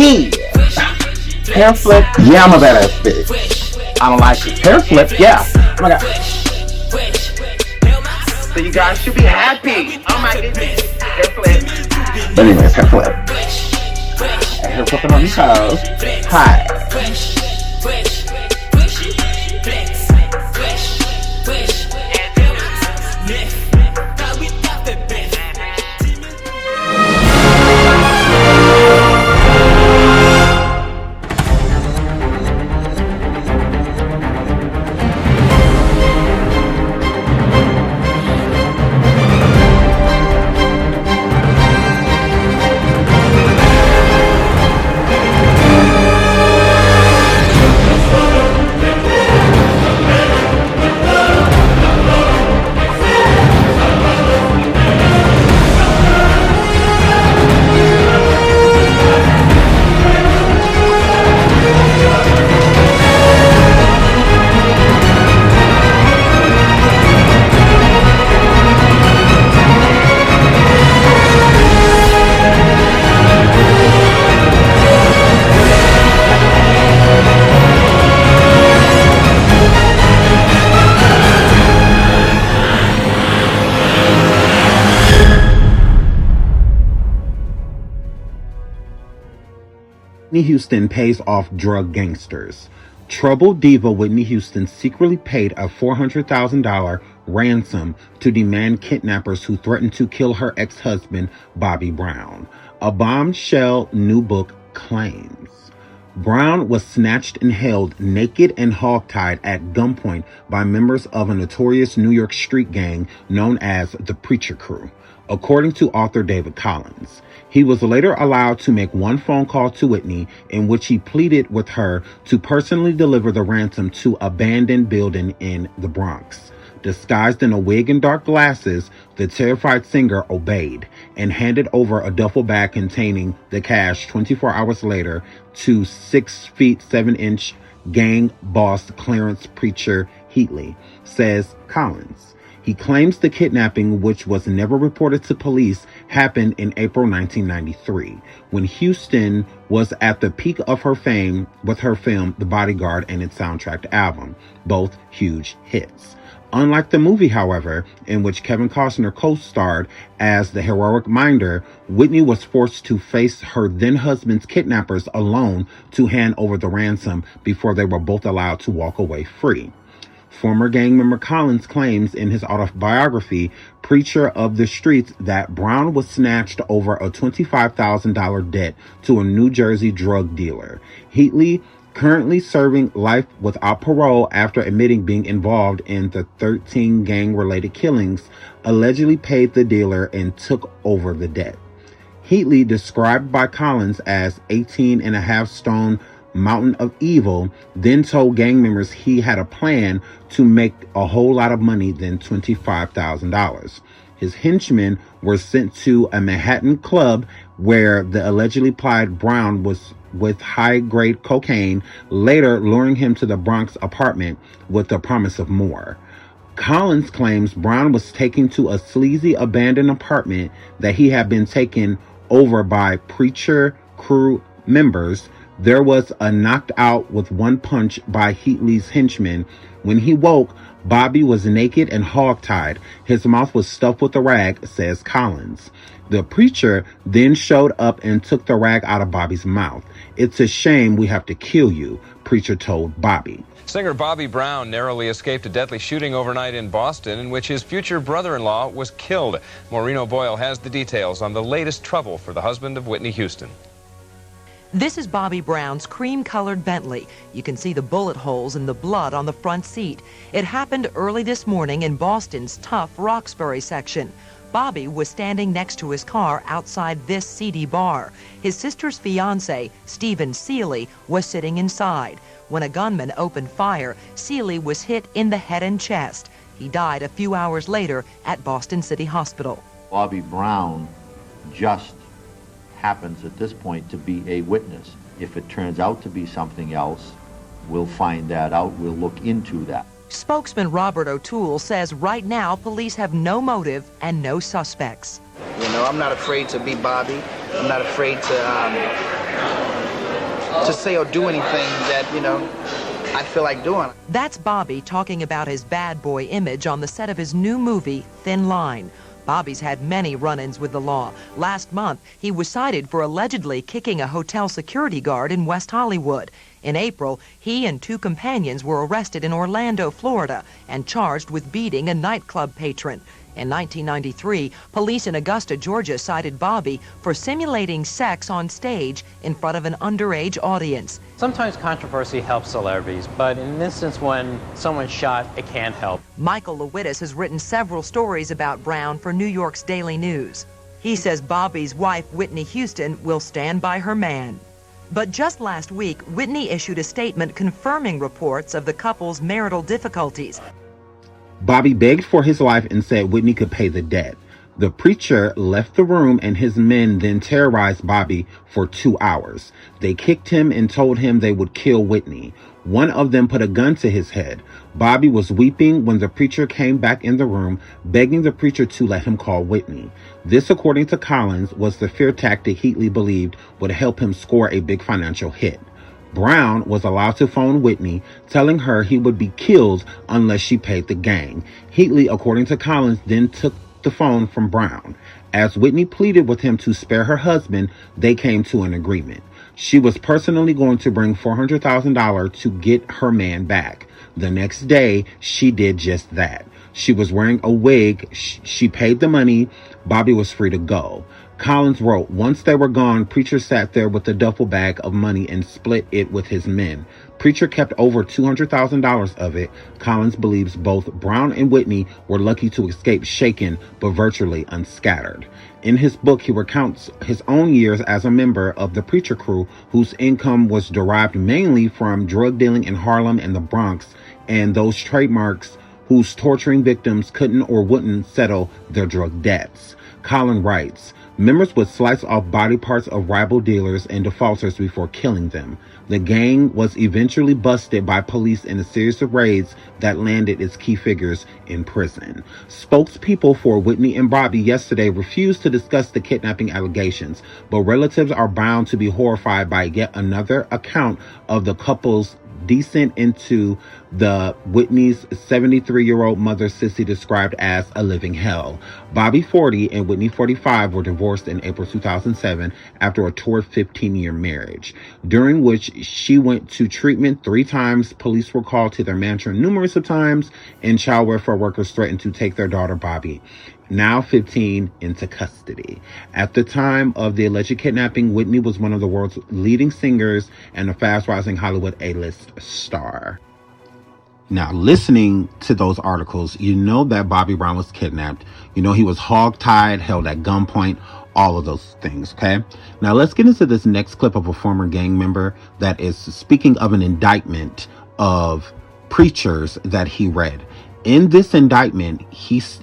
Hair flip, yeah, I'm a badass bitch. I don't like it. Hair flip, yeah. Oh my god. So you guys should be happy. Oh my goodness. Hair flip. But anyways, hair flip. Hair flipping on these hoes. Hi. Whitney Houston pays off drug gangsters. Troubled diva Whitney Houston secretly paid a $400,000 ransom to demand kidnappers who threatened to kill her ex-husband, Bobby Brown. A bombshell new book claims. Brown was snatched and held naked and hogtied at gunpoint by members of a notorious New York street gang known as the Preacher Crew, according to author David Collins. He was later allowed to make one phone call to Whitney in which he pleaded with her to personally deliver the ransom to an abandoned building in the Bronx. Disguised in a wig and dark glasses, the terrified singer obeyed and handed over a duffel bag containing the cash 24 hours later to 6 feet 7 inch gang boss Clarence Preacher Heatley, says Collins. He claims the kidnapping, which was never reported to police, happened in April 1993, when Houston was at the peak of her fame with her film The Bodyguard and its soundtrack album, both huge hits. Unlike the movie, however, in which Kevin Costner co-starred as the heroic minder, Whitney was forced to face her then-husband's kidnappers alone to hand over the ransom before they were both allowed to walk away free. Former gang member Collins claims in his autobiography, Preacher of the Streets, that Brown was snatched over a $25,000 debt to a New Jersey drug dealer. Heatley, currently serving life without parole after admitting being involved in the 13 gang-related killings, allegedly paid the dealer and took over the debt. Heatley, described by Collins as 18.5 stone mountain of evil, then told gang members he had a plan to make a whole lot of money than $25,000. His henchmen were sent to a Manhattan club where the allegedly plied Brown was with high-grade cocaine, later luring him to the Bronx apartment with the promise of more. Collins claims Brown was taken to a sleazy abandoned apartment that he had been taken over by Preacher Crew members. There was a knocked out with one punch by Heatley's henchman. When he woke, Bobby was naked and hogtied. His mouth was stuffed with a rag, says Collins. The preacher then showed up and took the rag out of Bobby's mouth. "It's a shame we have to kill you," Preacher told Bobby. Singer Bobby Brown narrowly escaped a deadly shooting overnight in Boston in which his future brother-in-law was killed. Maureen O'Boyle has the details on the latest trouble for the husband of Whitney Houston. This is Bobby Brown's cream-colored Bentley. You can see the bullet holes and the blood on the front seat. It happened early this morning in Boston's tough Roxbury section. Bobby was standing next to his car outside this seedy bar. His sister's fiancé, Stephen Seeley, was sitting inside. When a gunman opened fire, Seeley was hit in the head and chest. He died a few hours later at Boston City Hospital. Bobby Brown just happens at this point to be a witness. If it turns out to be something else, we'll find that out. We'll look into that. Spokesman Robert O'Toole says right now police have no motive and no suspects. You know, I'm not afraid to be Bobby. I'm not afraid to to say or do anything that, I feel like doing. That's Bobby talking about his bad boy image on the set of his new movie, Thin Line. Bobby's had many run-ins with the law. Last month, he was cited for allegedly kicking a hotel security guard in West Hollywood. In April, he and 2 companions were arrested in Orlando, Florida, and charged with beating a nightclub patron. In 1993, police in Augusta, Georgia cited Bobby for simulating sex on stage in front of an underage audience. Sometimes controversy helps celebrities, but in an instance when someone's shot, it can't help. Michael Lewittis has written several stories about Brown for New York's Daily News. He says Bobby's wife, Whitney Houston, will stand by her man. But just last week, Whitney issued a statement confirming reports of the couple's marital difficulties. Bobby begged for his life and said Whitney could pay the debt. The preacher left the room and his men then terrorized Bobby for 2 hours. They kicked him and told him they would kill Whitney. One of them put a gun to his head. Bobby was weeping when the preacher came back in the room, begging the preacher to let him call Whitney. This, according to Collins, was the fear tactic Heatley believed would help him score a big financial hit. Brown was allowed to phone Whitney, telling her he would be killed unless she paid the gang. Heatley, according to Collins, then took the phone from Brown. As Whitney pleaded with him to spare her husband, they came to an agreement. She was personally going to bring $400,000 to get her man back. The next day, she did just that. She was wearing a wig. She paid the money. Bobby was free to go. Collins wrote, once they were gone, Preacher sat there with a duffel bag of money and split it with his men. Preacher kept over $200,000 of it. Collins believes both Brown and Whitney were lucky to escape shaken, but virtually unscattered. In his book, he recounts his own years as a member of the Preacher crew, whose income was derived mainly from drug dealing in Harlem and the Bronx, and those trademarks whose torturing victims couldn't or wouldn't settle their drug debts. Collins writes, members would slice off body parts of rival dealers and defaulters before killing them. The gang was eventually busted by police in a series of raids that landed its key figures in prison. Spokespeople for Whitney and Bobby yesterday refused to discuss the kidnapping allegations, but relatives are bound to be horrified by yet another account of the couple's descent into the Whitney's 73-year-old mother, Sissy, described as a living hell. Bobby, 40, and Whitney, 45, were divorced in April 2007 after a torrid 15-year marriage, during which she went to treatment 3 times. Police were called to their mansion numerous of times, and child welfare workers threatened to take their daughter, Bobby, now 15, into custody. At the time of the alleged kidnapping, Whitney was one of the world's leading singers and a fast-rising Hollywood A-list star. Now, listening to those articles, you know that Bobby Brown was kidnapped. You know he was hog-tied, held at gunpoint, all of those things, okay? Now, let's get into this next clip of a former gang member that is speaking of an indictment of preachers that he read. In this indictment,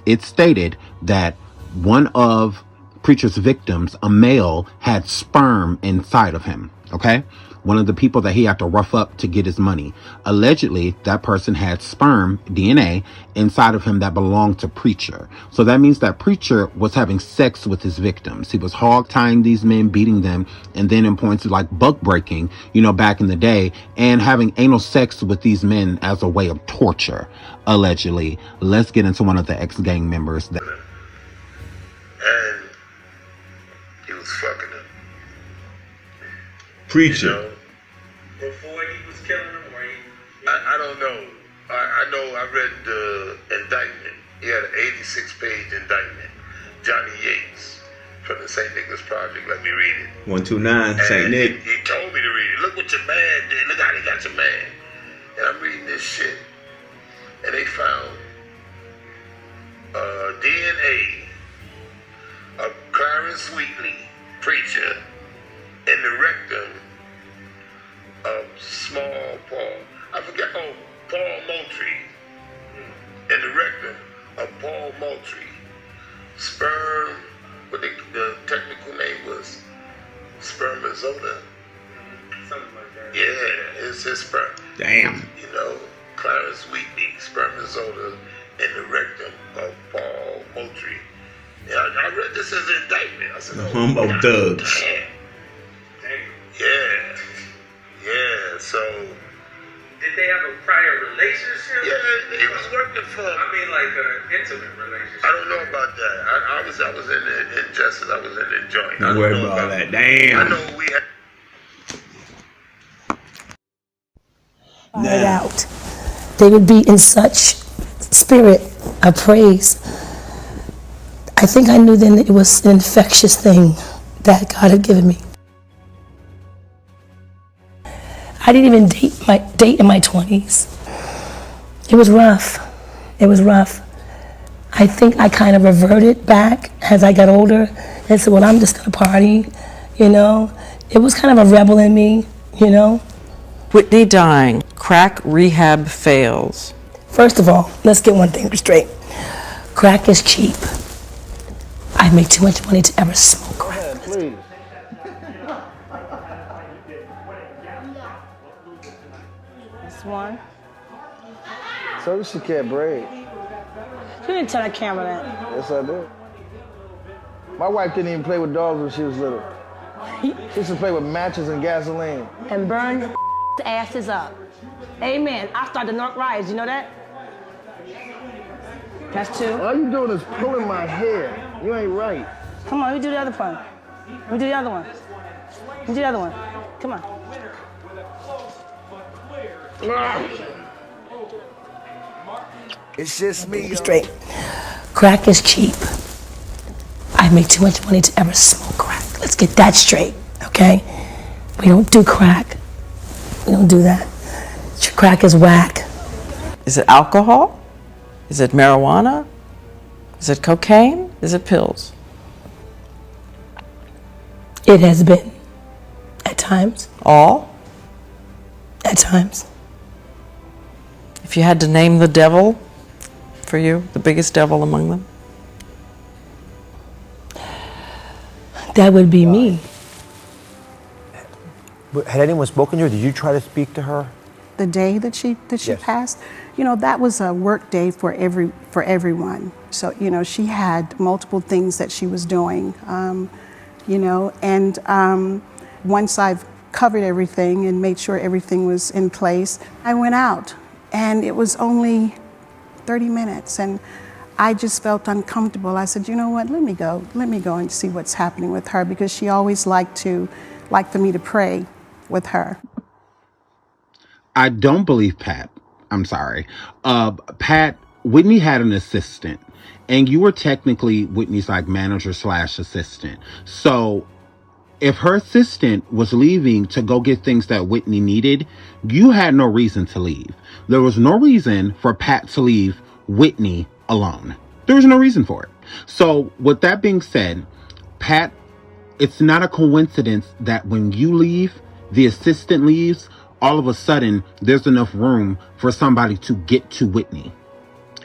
it stated that one of Preacher's victims, a male, had sperm inside of him, okay? One of the people that he had to rough up to get his money. Allegedly, that person had sperm, DNA, inside of him that belonged to Preacher. So that means that Preacher was having sex with his victims. He was hog-tying these men, beating them, and then in points like buck breaking, back in the day, and having anal sex with these men as a way of torture, allegedly. Let's get into one of the ex-gang members. And he was fucking him. Preacher. Before he was killing him, or I don't know. I know I read the indictment. He had an 86-page indictment. Johnny Yates from the St. Nicholas Project. Let me read it. 129 St. Nick. He told me to read it. Look what your man did. Look how they got your man. And I'm reading this shit. And they found DNA of Clarence Wheatley, Preacher, in the rectum of small Paul. I forget. Oh, Paul Moultrie. In the rectum of Paul Moultrie. Sperm, what the technical name was, spermatozoa. Something like that. Yeah, it's his sperm. Damn. Clarence Whitney, spermatozoa in the rectum of Paul Moultrie. Yeah, I read this as an indictment. I said, The Humboldt Thugs. Damn. Yeah. relationship? Yeah, he was working for. I mean, like an intimate relationship. I don't know about that. I was in the injustice. I was in the joint. Don't worry about that. Damn. I know we had. It out. They would be in such spirit of praise. I think I knew then that it was an infectious thing that God had given me. I didn't even date in my 20s. It was rough. It was rough. I think I kind of reverted back as I got older and said, well, I'm just gonna party, you know? It was kind of a rebel in me, you know? Whitney dying, crack rehab fails. First of all, let's get one thing straight. Crack is cheap. I make too much money to ever smoke crack. Please. This one. So she can't braid. You didn't tell that camera that. Yes, I did. My wife didn't even play with dogs when she was little. She used to play with matches and gasoline. And burn your asses up. Amen. I started North Rise, you know that? That's two. All you doing is pulling my hair. You ain't right. Come on, let me do the other one. Let me do the other one. Let me do the other one. Come on. It's just me. Straight. Crack is cheap. I make too much money to ever smoke crack. Let's get that straight, okay? We don't do crack. We don't do that. Crack is whack. Is it alcohol? Is it marijuana? Is it cocaine? Is it pills? It has been. At times. All? At times. If you had to name the devil for you, the biggest devil among them? That would be me. Had anyone spoken to her? Did you try to speak to her? The day that she Yes. passed, you know, that was a work day for everyone. So, you know, she had multiple things that she was doing, you know, and once I've covered everything and made sure everything was in place, I went out, and it was only 30 minutes, and I just felt uncomfortable. I said, you know what, let me go and see what's happening with her, because she always liked for me to pray with her. I don't believe Pat. I'm sorry. Pat, Whitney had an assistant, and you were technically Whitney's like manager / assistant. So if her assistant was leaving to go get things that Whitney needed, you had no reason to leave. There was no reason for Pat to leave Whitney alone. There was no reason for it. So with that being said, Pat, it's not a coincidence that when you leave, the assistant leaves, all of a sudden there's enough room for somebody to get to Whitney.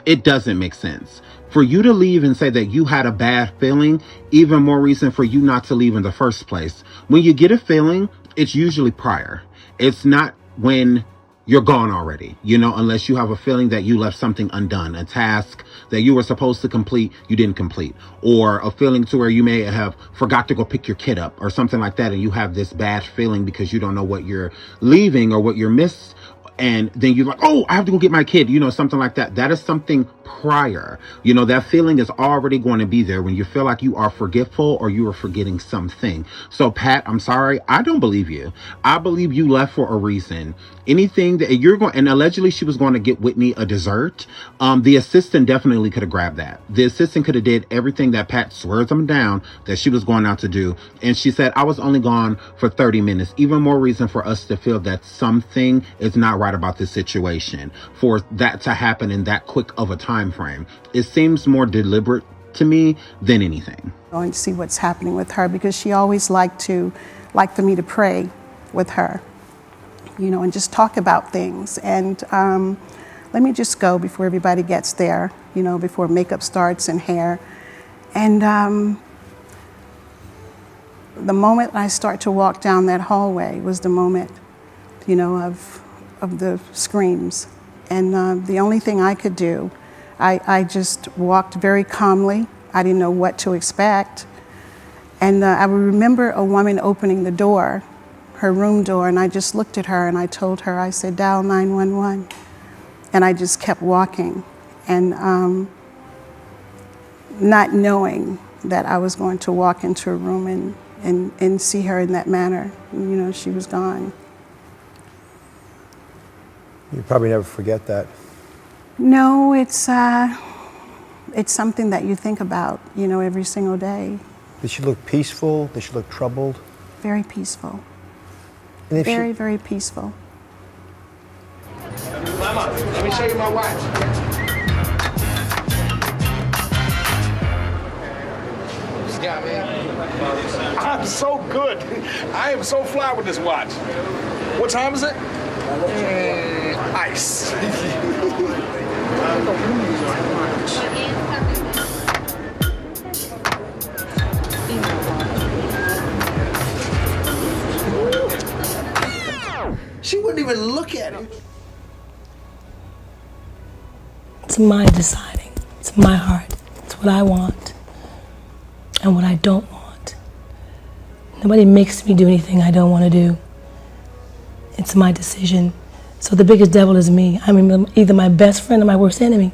It doesn't make sense. For you to leave and say that you had a bad feeling, even more reason for you not to leave in the first place. When you get a feeling, it's usually prior. It's not when you're gone already, you know, unless you have a feeling that you left something undone, a task that you were supposed to complete, you didn't complete, or a feeling to where you may have forgot to go pick your kid up or something like that, and you have this bad feeling because you don't know what you're leaving or what you're missed. And then you're like, oh, I have to go get my kid, you know, something like that. That is something prior. You know, that feeling is already going to be there when you feel like you are forgetful or you are forgetting something. So, Pat, I'm sorry. I don't believe you. I believe you left for a reason. Anything that you're going, and allegedly she was going to get Whitney a dessert. The assistant definitely could have grabbed that. The assistant could have did everything that Pat swears them down that she was going out to do. And she said, I was only gone for 30 minutes. Even more reason for us to feel that something is not right about this situation, for that to happen in that quick of a time frame. It seems more deliberate to me than anything. Going to see what's happening with her, because she always liked for me to pray with her, you know, and just talk about things. And let me just go before everybody gets there, you know, before makeup starts and hair. And the moment I start to walk down that hallway was the moment, you know, of the screams. And the only thing I could do, I just walked very calmly. I didn't know what to expect. And I remember a woman opening the door, her room door, and I just looked at her and I told her, I said, dial 911. And I just kept walking, and not knowing that I was going to walk into a room and see her in that manner. She was gone. You probably never forget that. No, it's something that you think about, every single day. Did she look peaceful? Did she look troubled? Very peaceful. And if very, very peaceful. Mama, let me show you my watch. Yeah, man. I'm so good. I am so fly with this watch. What time is it? Ice. She wouldn't even look at it. It's my deciding. It's my heart. It's what I want and what I don't want. Nobody makes me do anything I don't want to do. It's my decision. So the biggest devil is me. I'm either my best friend or my worst enemy.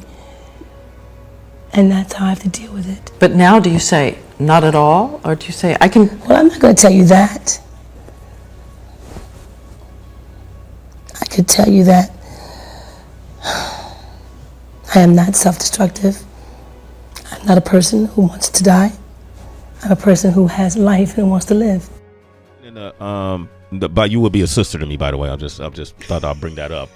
And that's how I have to deal with it. But now do you say, not at all? Or do you say, I can... Well, I'm not going to tell you that. I could tell you that I am not self-destructive. I'm not a person who wants to die. I'm a person who has life and wants to live. And but you would be a sister to me, by the way. I just thought I'd bring that up.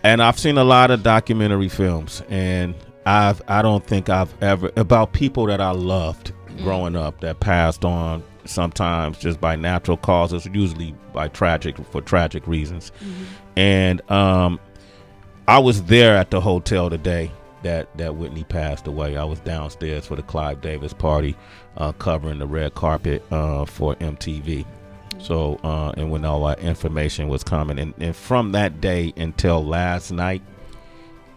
And I've seen a lot of documentary films, and I don't think I've ever about people that I loved growing up that passed on sometimes just by natural causes, usually for tragic reasons. And I was there at the hotel the day that Whitney passed away. I was downstairs for the Clive Davis party, covering the red carpet for MTV. So and when all that information was coming, and from that day until last night,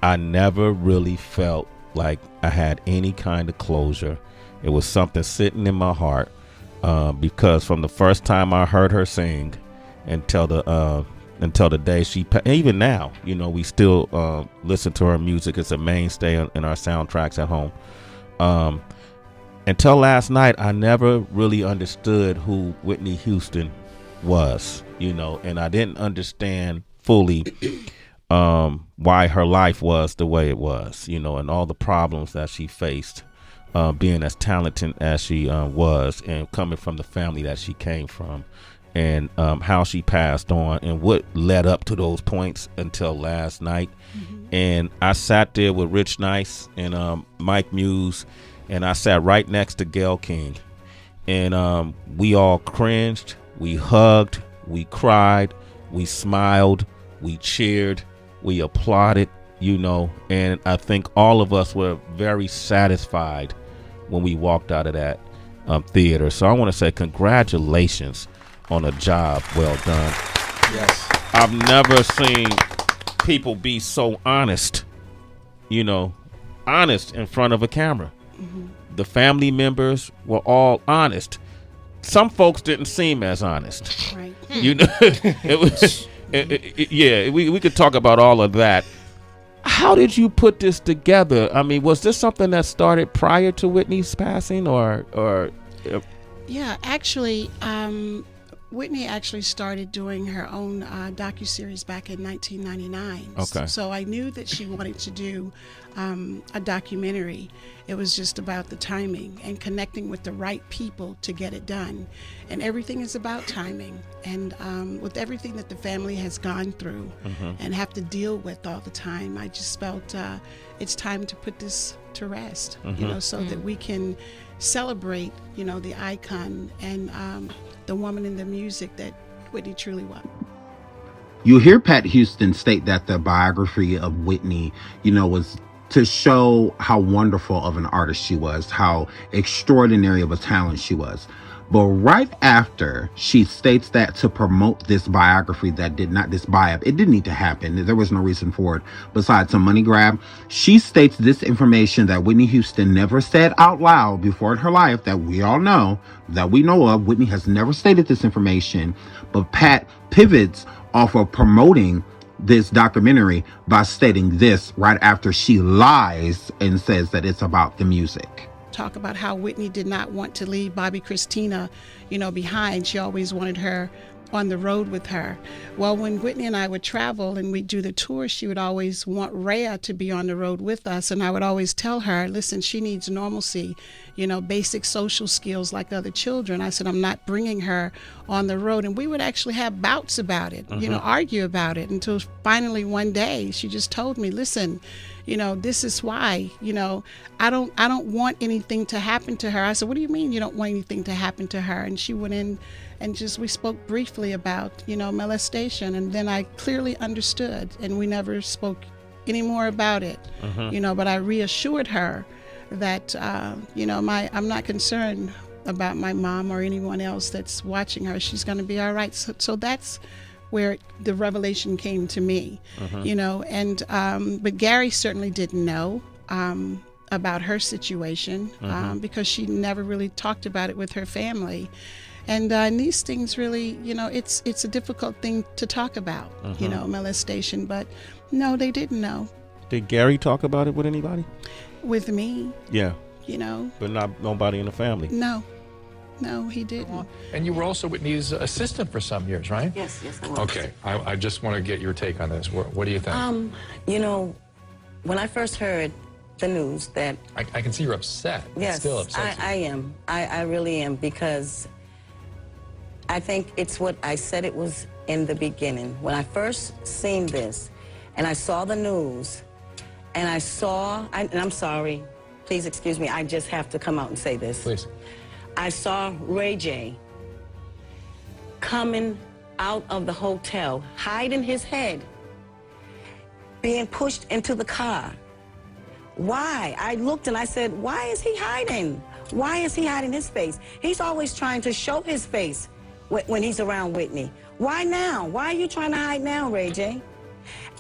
I never really felt like I had any kind of closure. It was something sitting in my heart, because from the first time I heard her sing until the day she even now, we still listen to her music. It's a mainstay in our soundtracks at home. Until last night, I never really understood who Whitney Houston was, and I didn't understand fully why her life was the way it was, and all the problems that she faced, being as talented as she was, and coming from the family that she came from, and how she passed on and what led up to those points until last night. And I sat there with Rich Nice and Mike Muse, and I sat right next to Gayle King, and we all cringed, we hugged, we cried, we smiled, we cheered, we applauded, and I think all of us were very satisfied when we walked out of that theater. So I want to say congratulations on a job well done. Yes. I've never seen people be so honest, honest in front of a camera. The family members were all honest. Some folks didn't seem as honest. Right. It was, yeah, we could talk about all of that. How did you put this together? I mean, was this something that started prior to Whitney's passing, or? Yeah, actually, Whitney actually started doing her own docuseries back in 1999. Okay. So I knew that she wanted to do a documentary. It was just about the timing and connecting with the right people to get it done. And everything is about timing. And with everything that the family has gone through and have to deal with all the time, I just felt it's time to put this to rest, so that we can celebrate, the icon and the woman in the music that Whitney truly was. You hear Pat Houston state that the biography of Whitney, was to show how wonderful of an artist she was, how extraordinary of a talent she was. But right after she states that to promote this biography that this biop, it didn't need to happen. There was no reason for it besides a money grab. She states this information that Whitney Houston never said out loud before in her life that we all know, that we know of. Whitney has never stated this information, but Pat pivots off of promoting this documentary by stating this right after she lies and says that it's about the music. Talk about how Whitney did not want to leave Bobby Christina, behind. She always wanted her on the road with her. Well, when Whitney and I would travel and we'd do the tour, she would always want Rhea to be on the road with us. And I would always tell her, listen, she needs normalcy, basic social skills like other children. I said, I'm not bringing her on the road. And we would actually have bouts about it, argue about it, until finally one day she just told me, listen, this is why, I don't want anything to happen to her. I said, what do you mean you don't want anything to happen to her? And she went in and we spoke briefly about, molestation. And then I clearly understood, and we never spoke any more about it, but I reassured her that, I'm not concerned about my mom or anyone else that's watching her. She's going to be all right. So that's where the revelation came to me, but Gary certainly didn't know about her situation because she never really talked about it with her family. And these things really, it's a difficult thing to talk about, molestation, but no, they didn't know. Did Gary talk about it with anybody? With me? Yeah. But not nobody in the family? No, he didn't. And you were also Whitney's assistant for some years, right? Yes, I was. Okay, I just want to get your take on this. What do you think? When I first heard the news that... I can see you're upset. Yes, it's still upset. I am. I really am, because I think it's what I said it was in the beginning. When I first seen this, and I saw the news, and and I'm sorry, please excuse me, I just have to come out and say this. Please. I saw Ray J coming out of the hotel, hiding his head, being pushed into the car. Why? I looked and I said, why is he hiding? Why is he hiding his face? He's always trying to show his face when he's around Whitney. Why now? Why are you trying to hide now, Ray J?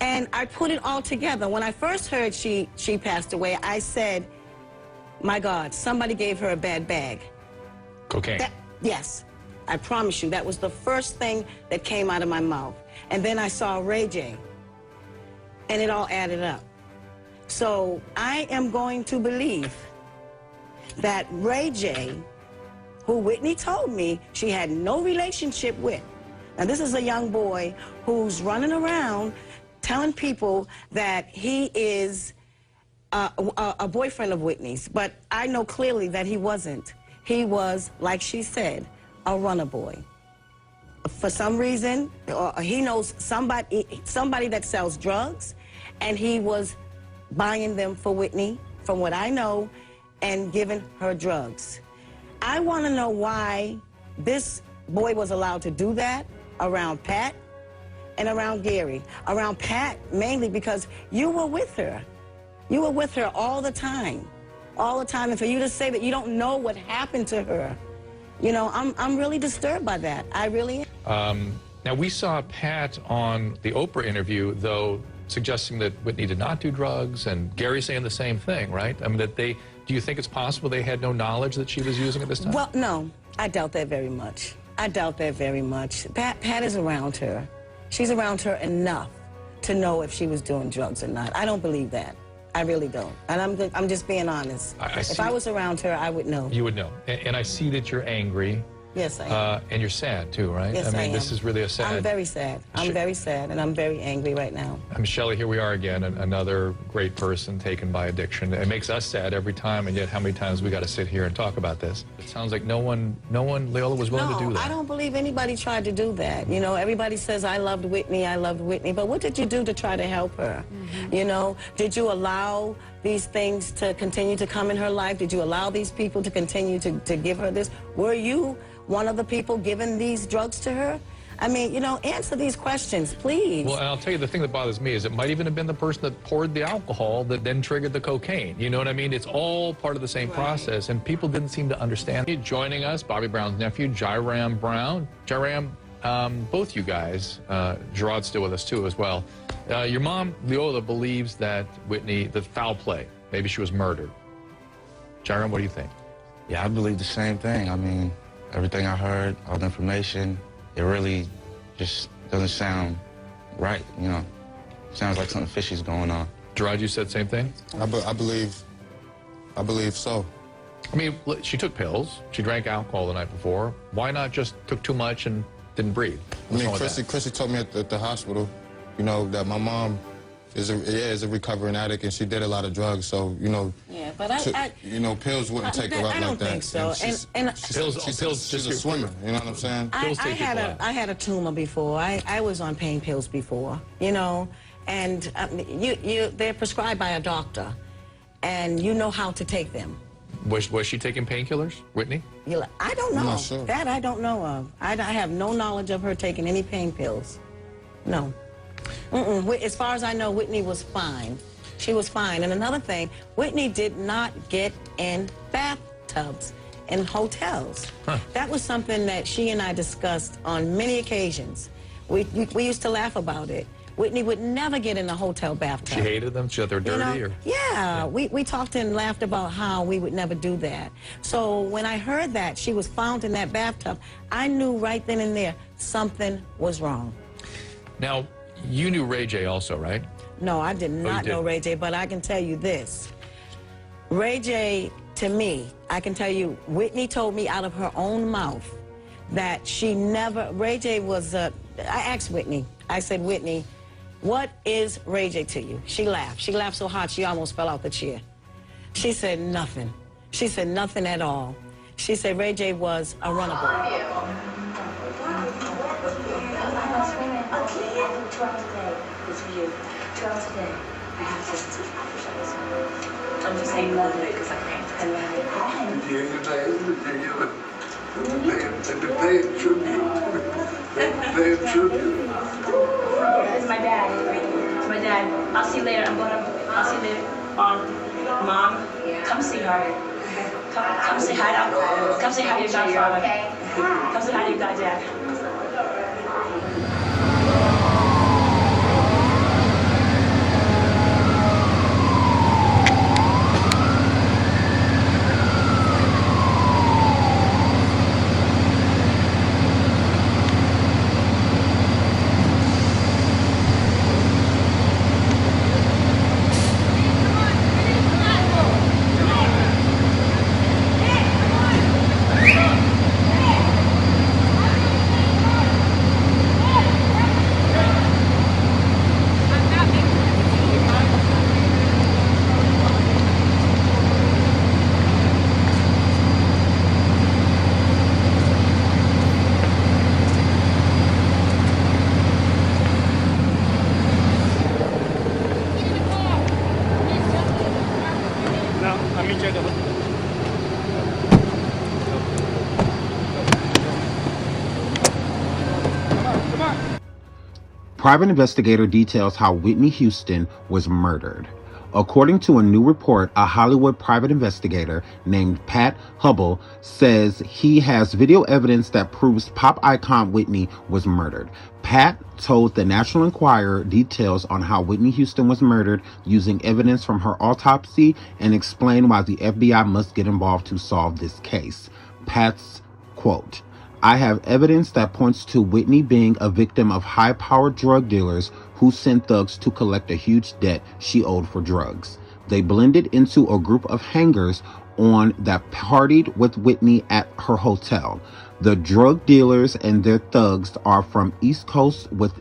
And I put it all together. When I first heard she passed away, I said, my God, somebody gave her a bad bag. Cocaine. Yes, I promise you, that was the first thing that came out of my mouth. And then I saw Ray J, and it all added up. So I am going to believe that Ray J, who Whitney told me she had no relationship with, now this is a young boy who's running around telling people that he is a boyfriend of Whitney's, but I know clearly that he wasn't. He was, like she said, a runner boy. For some reason, he knows somebody that sells drugs, and he was buying them for Whitney, from what I know, and giving her drugs. I want to know why this boy was allowed to do that around Pat and around Gary. Around Pat, mainly because you were with her. You were with her all the time. All the time, and for you to say that you don't know what happened to her, I'm really disturbed by that. I really am. Now, we saw Pat on the Oprah interview, though, suggesting that Whitney did not do drugs, and Gary saying the same thing, right? I mean, do you think it's possible they had no knowledge that she was using at this time? Well, no, I doubt that very much. I doubt that very much. Pat is around her. She's around her enough to know if she was doing drugs or not. I don't believe that. I really don't. And I'm just being honest. If I was around her, I would know. You would know. And I see that you're angry. Yes, I am. And you're sad, too, right? Yes, I mean, am. this is really a sad... I'm very sad. I'm very sad, and I'm very angry right now. Shelley, here we are again, another great person taken by addiction. It makes us sad every time, and yet how many times we got to sit here and talk about this? It sounds like no one, Leola, was willing to do that. I don't believe anybody tried to do that. Everybody says, I loved Whitney, but what did you do to try to help her? Did you allow these things to continue to come in her life? Did you allow these people to continue to give her this? Were you one of the people giving these drugs to her? I mean, answer these questions, please. Well, and I'll tell you, the thing that bothers me is it might even have been the person that poured the alcohol that then triggered the cocaine. You know what I mean? It's all part of the same process, and people didn't seem to understand. Joining us, Bobby Brown's nephew, Jairam Brown. Jairam, both you guys, Gerard's still with us too as well. Your mom, Leola, believes that Whitney, the foul play, maybe she was murdered. Jairam, what do you think? Yeah, I believe the same thing. I mean, everything I heard, all the information, it really just doesn't sound right, Sounds like something fishy's going on. Gerard, you said same thing? I believe so. I mean, she took pills. She drank alcohol the night before. Why not just took too much and didn't breathe? I mean, Chrissy told me at the hospital, you know, that my mom is a recovering addict and she did a lot of drugs. So, you know, Yeah, but pills wouldn't take her out I don't like that. think so. And she's a swimmer. You know what I'm saying? I had a tumor before. I was on pain pills before. You know, and they're prescribed by a doctor, and you know how to take them. Was she taking painkillers, Whitney? I don't know. I'm not sure. That I don't know of. I have no knowledge of her taking any pain pills. No. As far as I know, Whitney was fine. She was fine. And another thing, Whitney did not get in bathtubs in hotels. That was something that she and I discussed on many occasions. We used to laugh about it. Whitney would never get in a hotel bathtub. She hated them? She thought they were dirty? Or? Yeah. We talked and laughed about how we would never do that. So when I heard that she was found in that bathtub, I knew right then and there something was wrong. Now, you knew Ray J also, right? No, I did not know Ray J, but I can tell you this. Ray J, to me, I can tell you, Whitney told me out of her own mouth that she never, Ray J was, I asked Whitney, I said, Whitney, what is Ray J to you? She laughed. She laughed so hard she almost fell out the chair. She said nothing. She said nothing at all. She said Ray J was a runner boy. I'm just saying love it because I can't. I love it. It's my dad. It's my dad. I'll see you later. I'll see you later. Mom, come see her. Come say hi to Come say hi to your godfather. Okay. Come say hi to your dad. Private investigator details how Whitney Houston was murdered. According to a new report, a Hollywood private investigator named Pat Hubble says he has video evidence that proves pop icon Whitney was murdered. Pat told the National Enquirer details on how Whitney Houston was murdered using evidence from her autopsy and explained why the FBI must get involved to solve this case. Pat's quote, "I have evidence that points to Whitney being a victim of high-powered drug dealers who sent thugs to collect a huge debt she owed for drugs. They blended into a group of hangers on that partied with Whitney at her hotel. The drug dealers and their thugs are from East Coast with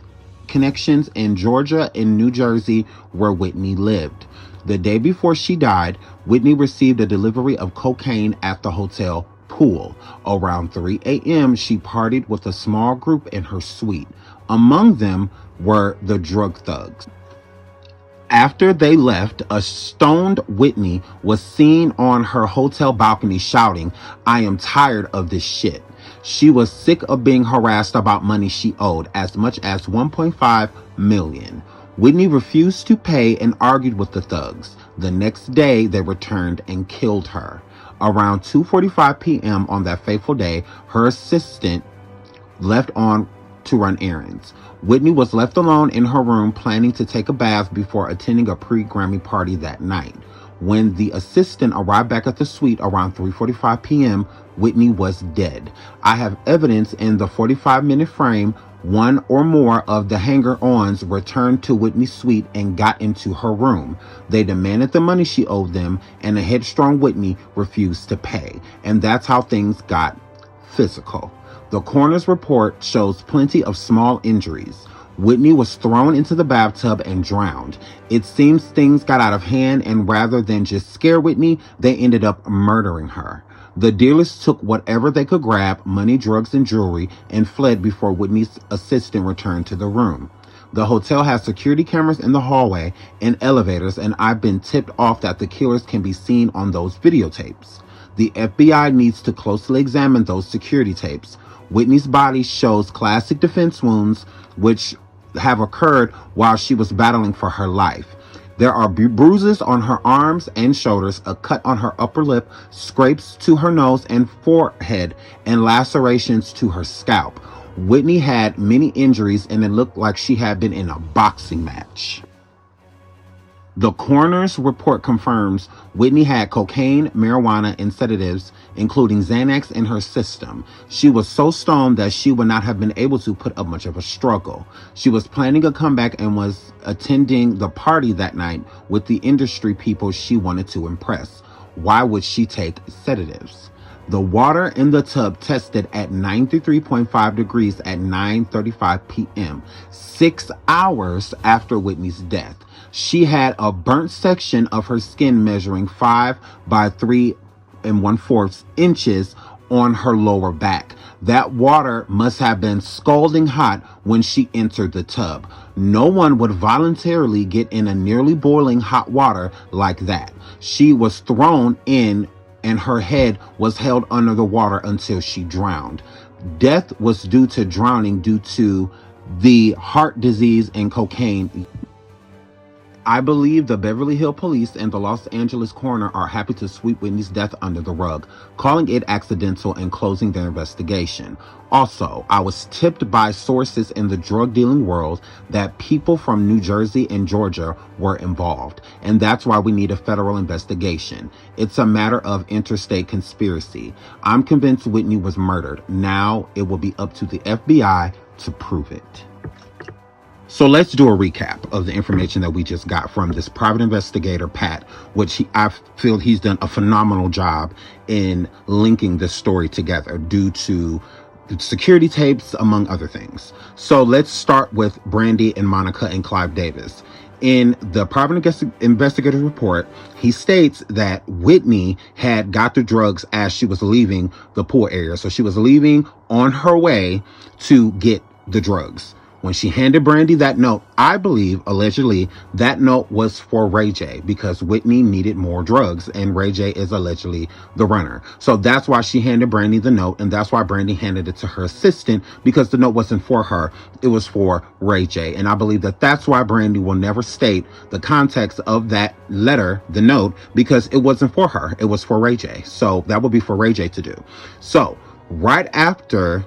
connections in Georgia and New Jersey where Whitney lived. The day before she died, Whitney received a delivery of cocaine at the hotel pool. Around 3 a.m., she partied with a small group in her suite. Among them were the drug thugs. After they left, a stoned Whitney was seen on her hotel balcony shouting, 'I am tired of this shit.' She was sick of being harassed about money she owed, as much as $1.5 million. Whitney refused to pay and argued with the thugs. The next day, they returned and killed her. Around 2:45 p.m. on that fateful day, her assistant left on to run errands. Whitney was left alone in her room planning to take a bath before attending a pre-Grammy party that night. When the assistant arrived back at the suite around 3:45 p.m., Whitney was dead. I have evidence in the 45-minute frame One or more of the hanger-ons returned to Whitney's suite and got into her room. They demanded the money she owed them, and the headstrong Whitney refused to pay. And that's how things got physical. The coroner's report shows plenty of small injuries. Whitney was thrown into the bathtub and drowned. It seems things got out of hand, and rather than just scare Whitney, they ended up murdering her. The dealers took whatever they could grab, money, drugs, and jewelry, and fled before Whitney's assistant returned to the room. The hotel has security cameras in the hallway and elevators, and I've been tipped off that the killers can be seen on those videotapes. The FBI needs to closely examine those security tapes. Whitney's body shows classic defense wounds, which have occurred while she was battling for her life. There are bruises on her arms and shoulders, a cut on her upper lip, scrapes to her nose and forehead, and lacerations to her scalp. Whitney had many injuries, and it looked like she had been in a boxing match. The coroner's report confirms Whitney had cocaine, marijuana, and sedatives, including Xanax, in her system. She was so stoned that she would not have been able to put up much of a struggle. She was planning a comeback and was attending the party that night with the industry people she wanted to impress. Why would she take sedatives? The water in the tub tested at 93.5 degrees at 9:35 p.m., 6 hours after Whitney's death. She had a burnt section of her skin measuring 5 by 3 1/4 inches on her lower back. That water must have been scalding hot when she entered the tub. No one would voluntarily get in a nearly boiling hot water like that. She was thrown in, and her head was held under the water until she drowned. Death was due to drowning due to the heart disease and cocaine. I believe the Beverly Hills Police and the Los Angeles coroner are happy to sweep Whitney's death under the rug, calling it accidental and closing their investigation. Also, I was tipped by sources in the drug dealing world that people from New Jersey and Georgia were involved, and that's why we need a federal investigation. It's a matter of interstate conspiracy. I'm convinced Whitney was murdered. Now it will be up to the FBI to prove it. So let's do a recap of the information that we just got from this private investigator, Pat, which I feel he's done a phenomenal job in linking this story together due to security tapes, among other things. So let's start with Brandy and Monica and Clive Davis. In the private investigator's report, he states that Whitney had got the drugs as she was leaving the pool area. So she was leaving on her way to get the drugs. When she handed Brandy that note, I believe, allegedly, that note was for Ray J because Whitney needed more drugs and Ray J is allegedly the runner. So that's why she handed Brandy the note, and that's why Brandy handed it to her assistant, because the note wasn't for her. It was for Ray J. And I believe that that's why Brandy will never state the context of that letter, the note, because it wasn't for her. It was for Ray J. So that would be for Ray J to do. So right after,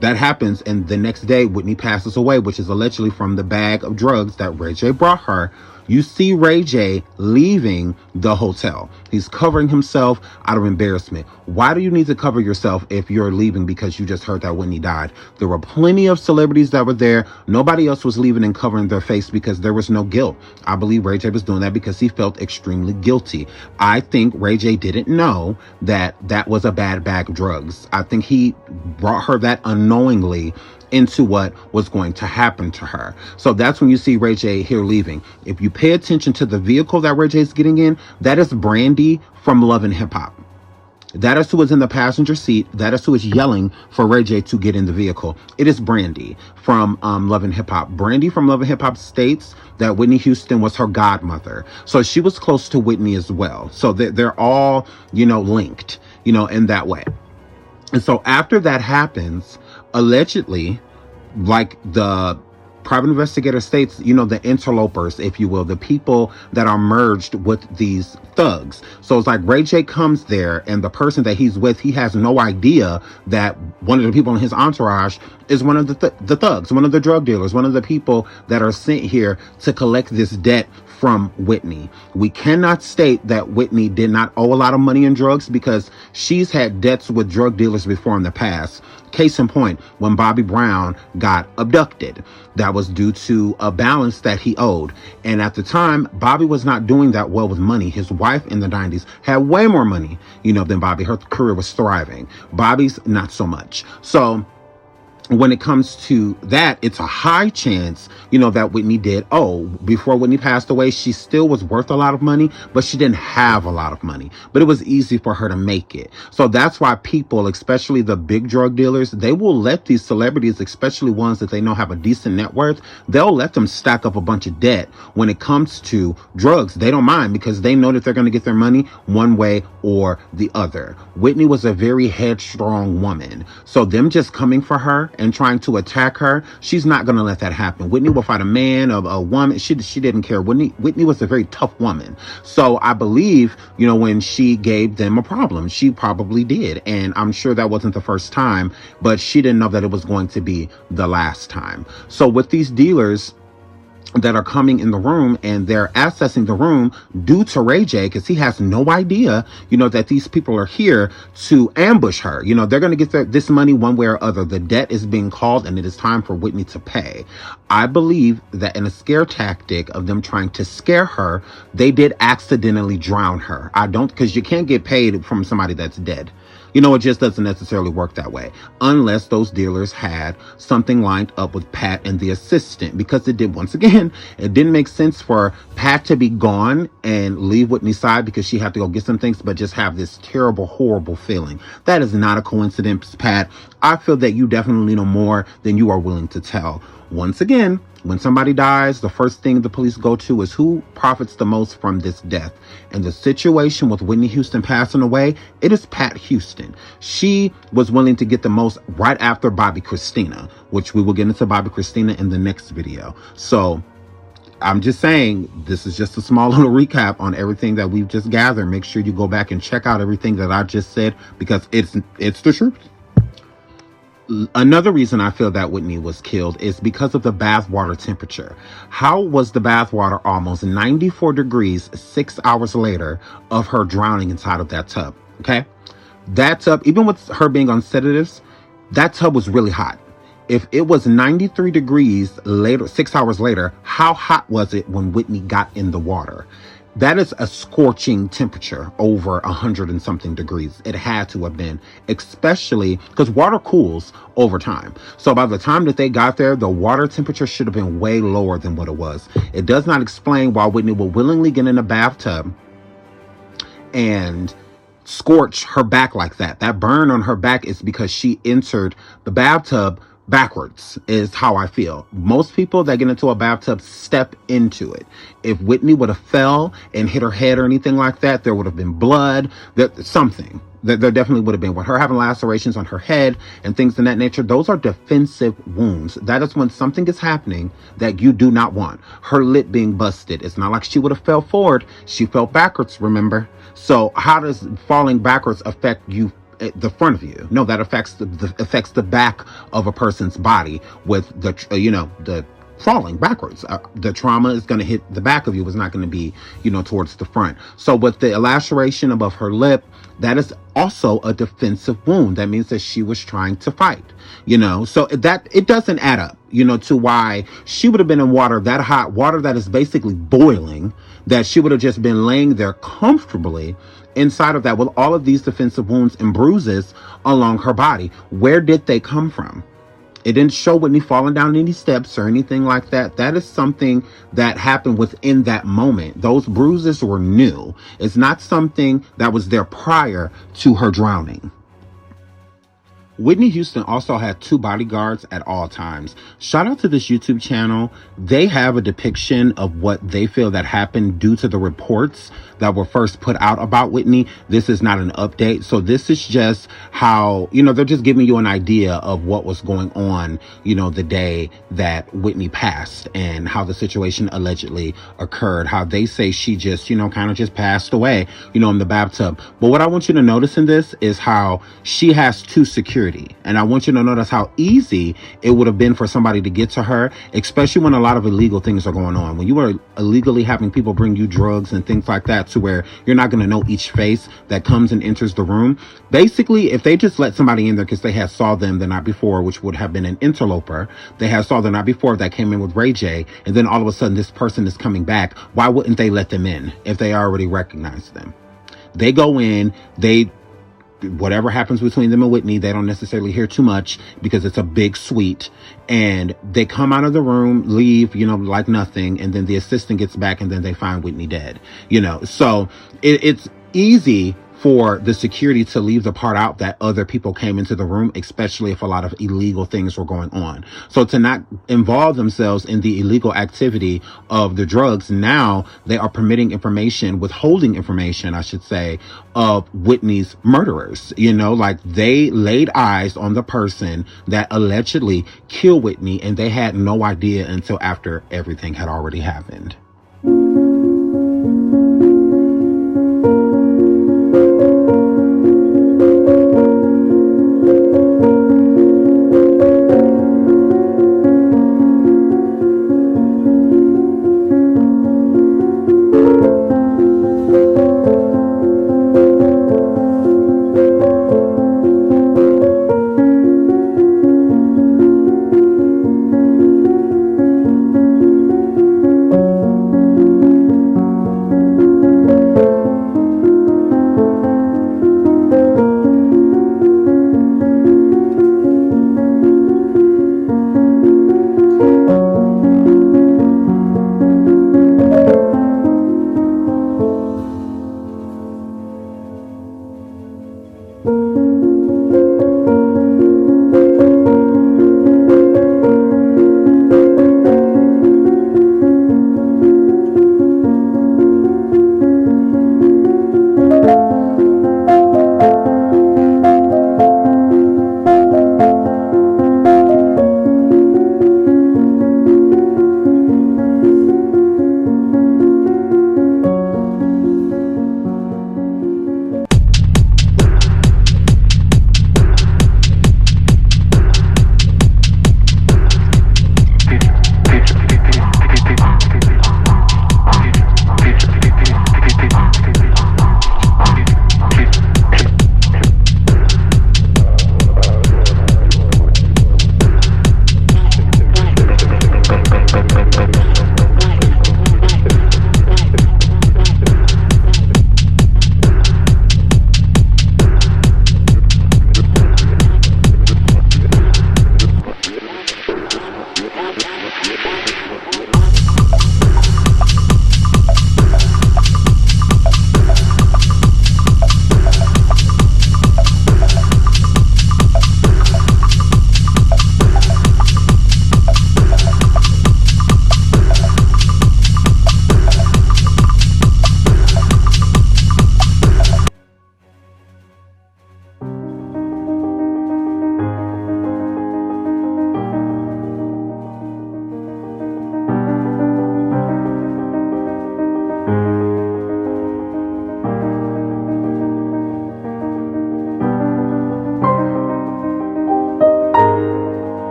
that happens, and the next day Whitney passes away, which is allegedly from the bag of drugs that Ray J brought her. You see Ray J leaving the hotel. He's covering himself out of embarrassment. Why do you need to cover yourself if you're leaving because you just heard that Whitney died? There were plenty of celebrities that were there. Nobody else was leaving and covering their face because there was no guilt. I believe Ray J was doing that because he felt extremely guilty. I think Ray J didn't know that that was a bad bag of drugs. I think he brought her that unknowingly into what was going to happen to her. So that's when you see Ray J here leaving. If you pay attention to the vehicle that Ray J is getting in, that is Brandy from Love and Hip Hop. That is who is in the passenger seat. That is who is yelling for Ray J to get in the vehicle. It is Brandy from Love and Hip Hop. Brandy from Love and Hip Hop states that Whitney Houston was her godmother. So she was close to Whitney as well. So they're all, linked, in that way. And so after that happens, allegedly, like the private investigator states, the interlopers, if you will, the people that are merged with these thugs. So it's like Ray J comes there, and the person that he's with, he has no idea that one of the people in his entourage is one of the thugs, one of the drug dealers, one of the people that are sent here to collect this debt from Whitney. We cannot state that Whitney did not owe a lot of money in drugs because she's had debts with drug dealers before in the past. Case in point, when Bobby Brown got abducted, that was due to a balance that he owed. And at the time, Bobby was not doing that well with money. His wife in the 90s had way more money, than Bobby. Her career was thriving. Bobby's not so much. So when it comes to that, it's a high chance, that Whitney did. Oh, before Whitney passed away, she still was worth a lot of money, but she didn't have a lot of money. But it was easy for her to make it. So that's why people, especially the big drug dealers, they will let these celebrities, especially ones that they know have a decent net worth, they'll let them stack up a bunch of debt when it comes to drugs. They don't mind because they know that they're going to get their money one way or the other. Whitney was a very headstrong woman. So them just coming for her and trying to attack her, she's not going to let that happen. Whitney will fight a man, a woman. She didn't care. Whitney was a very tough woman. So I believe, when she gave them a problem, she probably did. And I'm sure that wasn't the first time, but she didn't know that it was going to be the last time. So with these dealers that are coming in the room and they're accessing the room due to Ray J, because he has no idea, that these people are here to ambush her. They're going to get this money one way or other. The debt is being called and it is time for Whitney to pay. I believe that in a scare tactic of them trying to scare her, they did accidentally drown her. Because you can't get paid from somebody that's dead. It just doesn't necessarily work that way unless those dealers had something lined up with Pat and the assistant, because it didn't make sense for Pat to be gone and leave Whitney's side because she had to go get some things, but just have this terrible, horrible feeling. That is not a coincidence, Pat. I feel that you definitely know more than you are willing to tell. Once again, when somebody dies, the first thing the police go to is who profits the most from this death. And the situation with Whitney Houston passing away, it is Pat Houston. She was willing to get the most right after Bobby Christina, which we will get into Bobby Christina in the next video. So I'm just saying, this is just a small little recap on everything that we've just gathered. Make sure you go back and check out everything that I just said, because it's the truth. Another reason I feel that Whitney was killed is because of the bath water temperature. How was the bath water almost 94 degrees 6 hours later of her drowning inside of that tub? Okay. That tub, even with her being on sedatives, that tub was really hot. If it was 93 degrees later, 6 hours later, how hot was it when Whitney got in the water? That is a scorching temperature, over 100 and something degrees. It had to have been, especially because water cools over time. So by the time that they got there, the water temperature should have been way lower than what it was. It does not explain why Whitney will willingly get in a bathtub and scorch her back like that. That burn on her back is because she entered the bathtub backwards, is how I feel. Most people that get into a bathtub step into it. If Whitney would have fell and hit her head or anything like that, there would have been blood, something. There definitely would have been. With her having lacerations on her head and things in that nature, those are defensive wounds. That is when something is happening that you do not want. Her lip being busted. It's not like she would have fell forward. She fell backwards, remember? So how does falling backwards affect you? The front of you? No, that affects the back of a person's body with the falling backwards. The trauma is going to hit the back of you. It's not going to be, towards the front. So with the laceration above her lip, that is also a defensive wound. That means that she was trying to fight, so that it doesn't add up, to why she would have been in water, that hot water that is basically boiling, that she would have just been laying there comfortably inside of that with all of these defensive wounds and bruises along her body. Where did they come from? It didn't show Whitney falling down any steps or anything like that. That is something that happened within that moment. Those bruises were new. It's not something that was there prior to her drowning. Whitney Houston also had 2 bodyguards at all times. Shout out to this YouTube channel. They have a depiction of what they feel that happened due to the reports that were first put out about Whitney. This is not an update. So this is just how, they're just giving you an idea of what was going on, the day that Whitney passed and how the situation allegedly occurred. How they say she just, kind of just passed away, in the bathtub. But what I want you to notice in this is how she has 2 security security. And I want you to notice how easy it would have been for somebody to get to her, especially when a lot of illegal things are going on. When you are illegally having people bring you drugs and things like that, to where you're not going to know each face that comes and enters the room. Basically, if they just let somebody in there because they had saw them the night before, which would have been an interloper, they had saw the night before that came in with Ray J, and then all of a sudden this person is coming back, why wouldn't they let them in if they already recognized them? They go in, whatever happens between them and Whitney, they don't necessarily hear too much because it's a big suite, and they come out of the room, leave, like nothing, and then the assistant gets back and then they find Whitney dead, so it's easy for the security to leave the part out that other people came into the room, especially if a lot of illegal things were going on. So to not involve themselves in the illegal activity of the drugs, now they are permitting information, withholding information, I should say, of Whitney's murderers. Like they laid eyes on the person that allegedly killed Whitney, and they had no idea until after everything had already happened.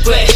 But